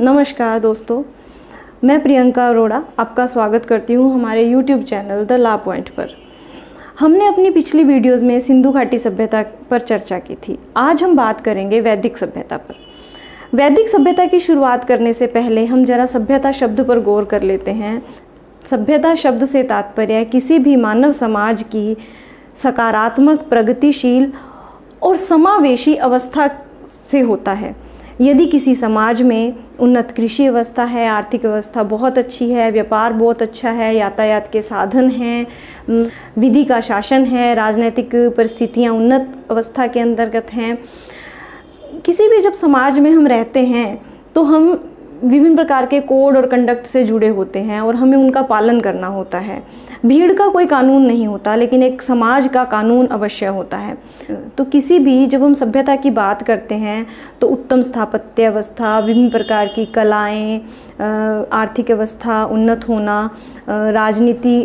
नमस्कार दोस्तों, मैं प्रियंका अरोड़ा आपका स्वागत करती हूँ हमारे YouTube channel the law point पर। हमने अपनी पिछली वीडियोस में सिंधु घाटी सभ्यता पर चर्चा की थी। आज हम बात करेंगे वैदिक सभ्यता पर। वैदिक सभ्यता की शुरुआत करने से पहले हम जरा सभ्यता शब्द पर गौर कर लेते हैं। सभ्यता शब्द से तात्पर्य किसी भी मानव समाज की सकारात्मक, प्रगतिशील और समावेशी अवस्था से होता है। यदि किसी समाज में उन्नत कृषि व्यवस्था है, आर्थिक व्यवस्था बहुत अच्छी है, व्यापार बहुत अच्छा है, यातायात के साधन हैं, विधि का शासन है, राजनीतिक परिस्थितियां उन्नत अवस्था के अंतर्गत हैं, किसी भी जब समाज में हम रहते हैं तो हम विभिन्न प्रकार के कोड और कंडक्ट से जुड़े होते हैं और हमें उनका पालन करना होता है। भीड़ का कोई कानून नहीं होता, लेकिन एक समाज का कानून अवश्य होता है। तो किसी भी जब हम सभ्यता की बात करते हैं तो उत्तम स्थापत्य अवस्था, विभिन्न प्रकार की कलाएं, आर्थिक अवस्था उन्नत होना, राजनीति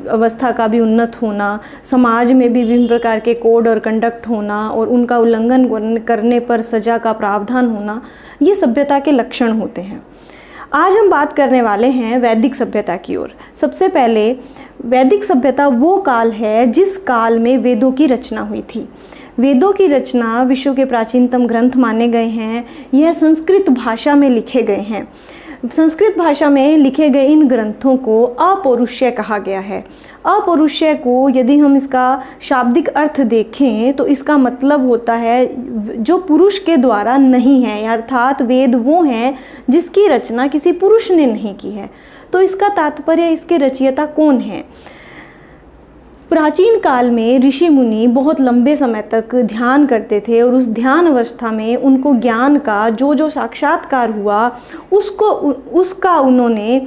अवस्था का भी उन्नत होना, समाज में भी विभिन्न प्रकार के कोड और कंडक्ट होना और उनका उल्लंघन करने पर सजा का प्रावधान होना, ये सभ्यता के लक्षण होते हैं। आज हम बात करने वाले हैं वैदिक सभ्यता की ओर। सबसे पहले वैदिक सभ्यता वो काल है जिस काल में वेदों की रचना हुई थी। वेदों की रचना विश्व के प्राचीनतम ग्रंथ माने गए हैं। यह संस्कृत भाषा में लिखे गए हैं। संस्कृत भाषा में लिखे गए इन ग्रंथों को अपौरुषेय कहा गया है। अपौरुषेय को यदि हम इसका शाब्दिक अर्थ देखें तो इसका मतलब होता है जो पुरुष के द्वारा नहीं है, अर्थात वेद वो हैं जिसकी रचना किसी पुरुष ने नहीं की है। तो इसका तात्पर्य इसके रचयिता कौन है? प्राचीन काल में ऋषि मुनि बहुत लंबे समय तक ध्यान करते थे और उस ध्यान अवस्था में उनको ज्ञान का जो साक्षात्कार हुआ उसका उन्होंने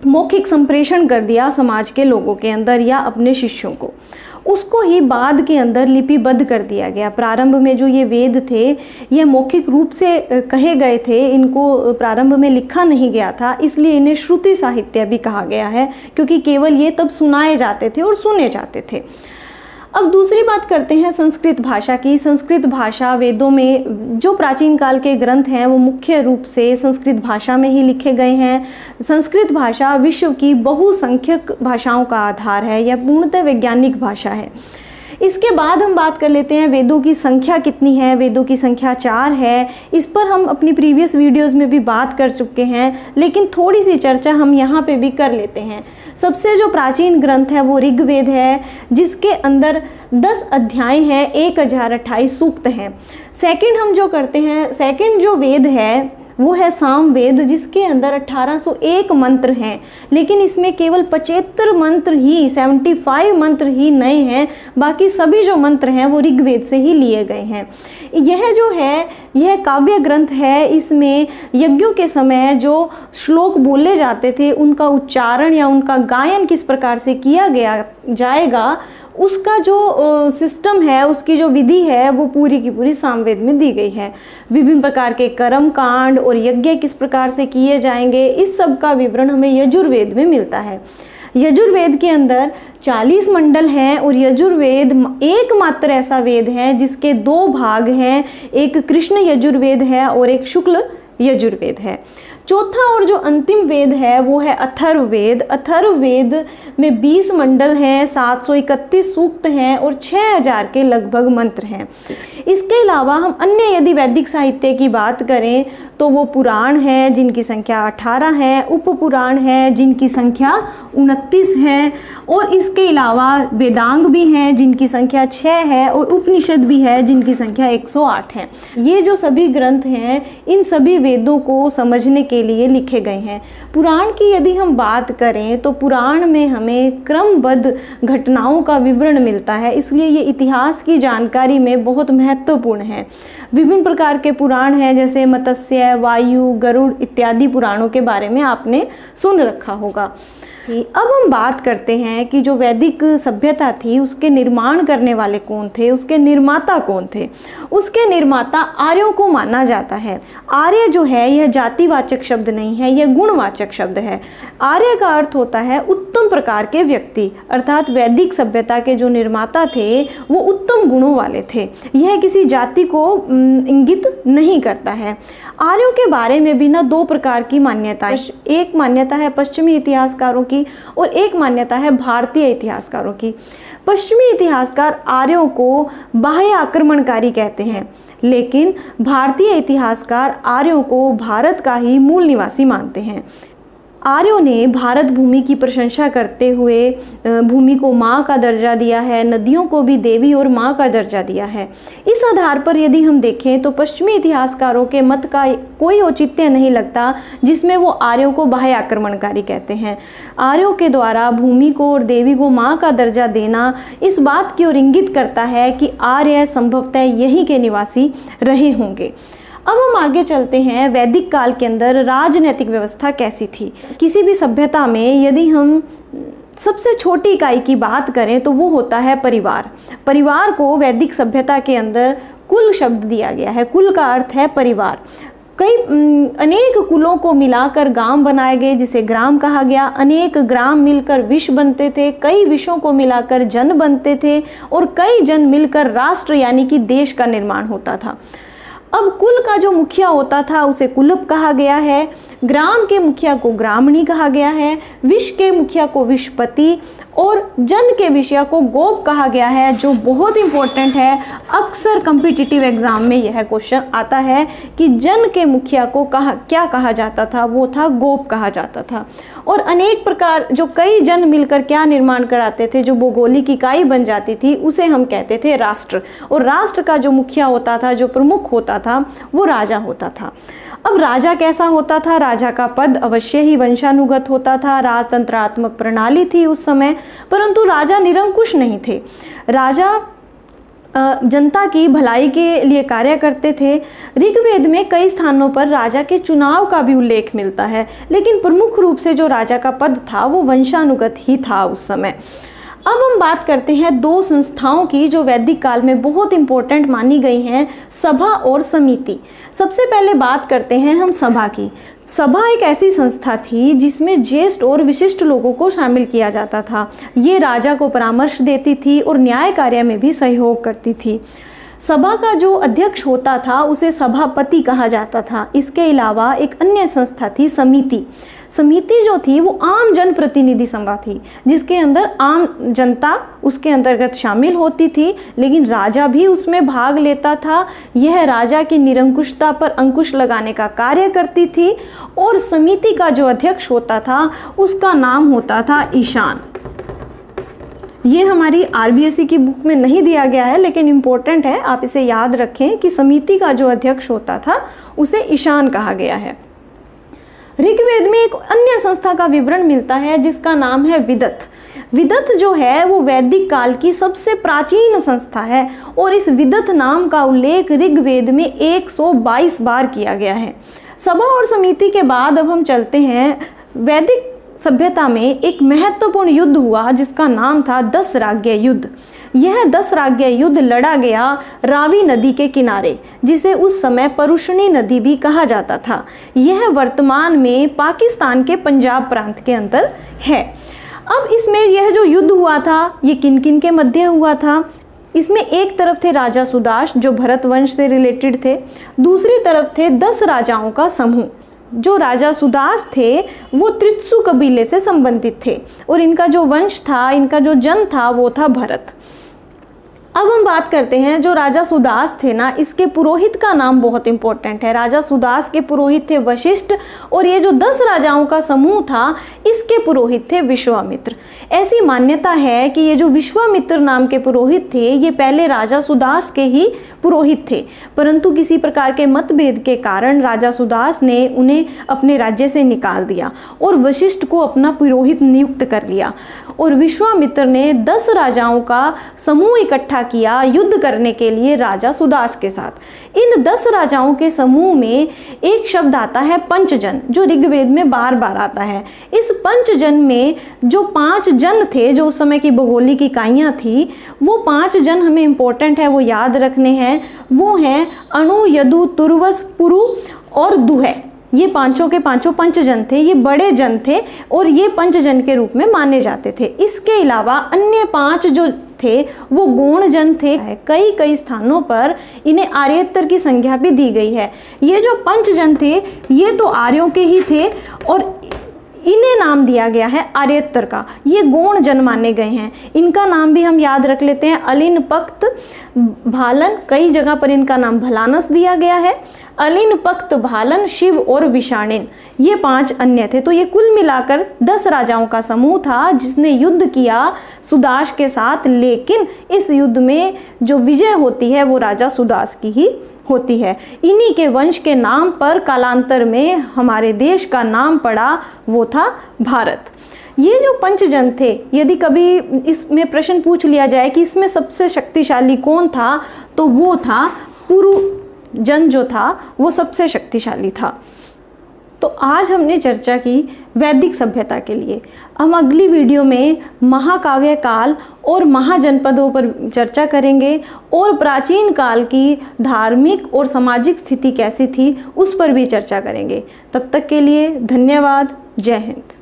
मौखिक संप्रेषण कर दिया समाज के लोगों के अंदर या अपने शिष्यों को। उसको ही बाद के अंदर लिपिबद्ध कर दिया गया। प्रारंभ में जो ये वेद थे ये मौखिक रूप से कहे गए थे, इनको प्रारंभ में लिखा नहीं गया था, इसलिए इन्हें श्रुति साहित्य भी कहा गया है, क्योंकि केवल ये तब सुनाए जाते थे और सुने जाते थे। अब दूसरी बात करते हैं संस्कृत भाषा की। संस्कृत भाषा, वेदों में जो प्राचीन काल के ग्रंथ हैं वो मुख्य रूप से संस्कृत भाषा में ही लिखे गए हैं। संस्कृत भाषा विश्व की बहुसंख्यक भाषाओं का आधार है, यह पूर्णतः वैज्ञानिक भाषा है। इसके बाद हम बात कर लेते हैं वेदों की संख्या कितनी है। वेदों की संख्या 4 है। इस पर हम अपनी प्रीवियस वीडियोस में भी बात कर चुके हैं, लेकिन थोड़ी सी चर्चा हम यहाँ पे भी कर लेते हैं। सबसे जो प्राचीन ग्रंथ है वो ऋग्वेद है, जिसके अंदर 10 अध्याय हैं, 1028 सूक्त हैं। सेकंड जो वेद है वो है सामवेद, जिसके अंदर 1801 मंत्र हैं, लेकिन इसमें केवल 75 मंत्र ही 75 मंत्र ही नए हैं। बाकी सभी जो मंत्र हैं वो ऋग्वेद से ही लिए गए हैं। यह जो है यह काव्य ग्रंथ है। इसमें यज्ञों के समय जो श्लोक बोले जाते थे उनका उच्चारण या उनका गायन किस प्रकार से किया गया जाएगा, उसका जो सिस्टम है, उसकी जो विधि है वो पूरी की पूरी सामवेद में दी गई है। विभिन्न प्रकार के कर्म कांड और यज्ञ किस प्रकार से किए जाएंगे, इस सब का विवरण हमें यजुर्वेद में मिलता है। यजुर्वेद के अंदर 40 मंडल हैं और यजुर्वेद एकमात्र ऐसा वेद है जिसके 2 भाग हैं, एक कृष्ण यजुर्वेद है और एक शुक्ल यजुर्वेद है। चौथा और जो अंतिम वेद है वो है अथर्ववेद। अथर्ववेद में 20 मंडल हैं, 731 सूक्त हैं और 6000 के लगभग मंत्र हैं। इसके अलावा हम अन्य यदि वैदिक साहित्य की बात करें तो वो पुराण है जिनकी संख्या 18 है, उपपुराण है जिनकी संख्या 29 है, और इसके अलावा वेदांग भी हैं जिनकी संख्या 6 है और उपनिषद भी है जिनकी संख्या 108 है। ये जो सभी ग्रंथ हैं इन सभी वेदों को समझने के लिए लिखे गए हैं। पुराण की यदि हम बात करें तो पुराण में हमें क्रमबद्ध घटनाओं का विवरण मिलता है, इसलिए ये इतिहास की जानकारी में बहुत महत्वपूर्ण है। विभिन्न प्रकार के पुराण हैं, जैसे मत्स्य, वायु, गरुड़ इत्यादि पुराणों के बारे में आपने सुन रखा होगा। थी। अब हम बात करते हैं कि जो वैदिक सभ्यता थी उसके निर्माण करने वाले कौन थे, उसके निर्माता कौन थे। उसके निर्माता आर्यों को माना जाता है। आर्य जो है यह जातिवाचक शब्द नहीं है, यह गुणवाचक शब्द है। आर्य का अर्थ होता है उत्तम प्रकार के व्यक्ति, अर्थात वैदिक सभ्यता के जो निर्माता थे वो उत्तम गुणों वाले थे। यह किसी जाति को इंगित नहीं करता है। आर्यों के बारे में भी ना दो प्रकार की मान्यताएं, एक मान्यता है पश्चिमी इतिहासकारों की और एक मान्यता है भारतीय इतिहासकारों की। पश्चिमी इतिहासकार आर्यों को बाह्य आक्रमणकारी कहते हैं, लेकिन भारतीय इतिहासकार आर्यों को भारत का ही मूल निवासी मानते हैं। आर्यों ने भारत भूमि की प्रशंसा करते हुए भूमि को माँ का दर्जा दिया है, नदियों को भी देवी और माँ का दर्जा दिया है। इस आधार पर यदि हम देखें तो पश्चिमी इतिहासकारों के मत का कोई औचित्य नहीं लगता जिसमें वो आर्यों को बाह्य आक्रमणकारी कहते हैं। आर्यों के द्वारा भूमि को और देवी को माँ का दर्जा देना इस बात की ओर इंगित करता है कि आर्य संभवतः यहीं के निवासी रहे होंगे। अब हम आगे चलते हैं, वैदिक काल के अंदर राजनैतिक व्यवस्था कैसी थी। किसी भी सभ्यता में यदि हम सबसे छोटी इकाई की बात करें तो वो होता है परिवार। परिवार को वैदिक सभ्यता के अंदर कुल शब्द दिया गया है। कुल का अर्थ है परिवार। अनेक कुलों को मिलाकर गांव बनाए गए जिसे ग्राम कहा गया। अनेक ग्राम मिलकर विश्व बनते थे, कई विश्वों को मिलाकर जन बनते थे और कई जन मिलकर राष्ट्र यानी कि देश का निर्माण होता था। अब कुल का जो मुखिया होता था उसे कुलप कहा गया है, ग्राम के मुखिया को ग्रामणी कहा गया है, विश्व के मुखिया को विश्वपति और जन के विषय को गोप कहा गया है, जो बहुत इंपॉर्टेंट है। अक्सर कॉम्पिटिटिव एग्जाम में यह क्वेश्चन आता है कि जन के मुखिया को क्या कहा जाता था, वो था गोप कहा जाता था। और अनेक प्रकार जो कई जन मिलकर क्या निर्माण कराते थे, जो भौगोलिक इकाई बन जाती थी, उसे हम कहते थे राष्ट्र। और राष्ट्र का जो मुखिया होता था, जो प्रमुख होता था, वो राजा होता था। अब राजा कैसा होता था? राजा का पद अवश्य ही वंशानुगत होता था। राजतंत्रात्मक प्रणाली थी उस समय, परंतु राजा निरंकुश नहीं थे। राजा जनता की भलाई के लिए कार्य करते थे। ऋग्वेद में कई स्थानों पर राजा के चुनाव का भी उल्लेख मिलता है, लेकिन प्रमुख रूप से जो राजा का पद था वो वंशानुगत ही था उस समय। अब हम बात करते हैं दो संस्थाओं की जो वैदिक काल में बहुत इंपॉर्टेंट मानी गई हैं, सभा और समिति। सबसे पहले बात करते हैं हम सभा की। सभा एक ऐसी संस्था थी जिसमें ज्येष्ठ और विशिष्ट लोगों को शामिल किया जाता था। ये राजा को परामर्श देती थी और न्याय कार्य में भी सहयोग करती थी। सभा का जो अध्यक्ष होता था उसे सभापति कहा जाता था। इसके अलावा एक अन्य संस्था थी समिति। समिति जो थी वो आम जन प्रतिनिधि सभा थी, जिसके अंदर आम जनता उसके अंतर्गत शामिल होती थी, लेकिन राजा भी उसमें भाग लेता था। यह राजा की निरंकुशता पर अंकुश लगाने का कार्य करती थी। और समिति का जो अध्यक्ष होता था उसका नाम होता था ईशान। ये हमारी आरबीएसई की बुक में नहीं दिया गया है, लेकिन इम्पोर्टेंट है, आप इसे याद रखें कि समिति का जो अध्यक्ष होता था उसे ईशान कहा गया है। ऋग्वेद में एक अन्य संस्था का विवरण मिलता है जिसका नाम है विदत। विदत जो है वो वैदिक काल की सबसे प्राचीन संस्था है और इस विदत नाम का उल्लेख ऋग्वेद में 122 बार किया गया है। सभा और समिति के बाद अब हम चलते हैं वैदिक सभ्यता में एक महत्वपूर्ण युद्ध हुआ जिसका नाम था दसराज्य युद्ध। यह दसराज्य युद्ध लड़ा गया रावी नदी के किनारे, जिसे उस समय परुष्णी नदी भी कहा जाता था। यह वर्तमान में पाकिस्तान के पंजाब प्रांत के अंदर है। अब इसमें यह जो युद्ध हुआ था ये किन किन के मध्य हुआ था? इसमें एक तरफ थे राजा सुदाश जो भरत वंश से रिलेटेड थे, दूसरी तरफ थे 10 राजाओं का समूह। जो राजा सुदास थे वो त्रित्सु कबीले से संबंधित थे और इनका जो वंश था, इनका जो जन था वो था भरत। अब हम बात करते हैं जो राजा सुदास थे ना, इसके पुरोहित का नाम बहुत इंपॉर्टेंट है। राजा सुदास के पुरोहित थे वशिष्ठ और ये जो 10 राजाओं का समूह था इसके पुरोहित थे विश्वामित्र। ऐसी मान्यता है कि ये जो विश्वामित्र नाम के पुरोहित थे ये पहले राजा सुदास के ही पुरोहित थे, परंतु किसी प्रकार के मतभेद के कारण राजा सुदास ने उन्हें अपने राज्य से निकाल दिया और वशिष्ठ को अपना पुरोहित नियुक्त कर लिया। और विश्वामित्र ने 10 राजाओं का समूह इकट्ठा किया युद्ध करने के लिए राजा सुदास के साथ। इन 10 राजाओं के समूह में एक शब्द आता है पंचजन, जो ऋग्वेद में बार बार आता है। इस पंचजन में जो 5 जन थे, जो उस समय की भौगोलिक इकाइयाँ थी, वो 5 जन हमें इम्पोर्टेंट है, वो याद रखने हैं। वो हैं अणु, यदु, तुर्वस, पुरु और दुह। ये पांचों के पांचों पंचजन थे, ये बड़े जन थे और ये पंचजन के रूप में माने जाते थे। इसके अलावा अन्य 5 जो थे वो गौण जन थे। कई कई स्थानों पर इन्हें आर्येतर की संज्ञा भी दी गई है। ये जो पंचजन थे ये तो आर्यों के ही थे और इन्हें नाम दिया गया है आर्येतर का। ये गौण जन माने गए हैं। इनका नाम भी हम याद रख लेते हैं, अलिन, पक्त, भालन, कई जगह पर इनका नाम भलानस दिया गया है। अलिन, पक्त, भालन, शिव और विषाणिन, ये 5 अन्य थे। तो ये कुल मिलाकर 10 राजाओं का समूह था जिसने युद्ध किया सुदास के साथ, लेकिन इस युद्ध में जो विजय होती है वो राजा सुदास की ही होती है। इन्हीं के वंश के नाम पर कालांतर में हमारे देश का नाम पड़ा, वो था भारत। ये जो पंचजन थे, यदि कभी इसमें प्रश्न पूछ लिया जाए कि इसमें सबसे शक्तिशाली कौन था, तो वो था पुरु जन, जो था वो सबसे शक्तिशाली था। तो आज हमने चर्चा की वैदिक सभ्यता के लिए। हम अगली वीडियो में महाकाव्य काल और महाजनपदों पर चर्चा करेंगे और प्राचीन काल की धार्मिक और सामाजिक स्थिति कैसी थी उस पर भी चर्चा करेंगे। तब तक के लिए धन्यवाद। जय हिंद।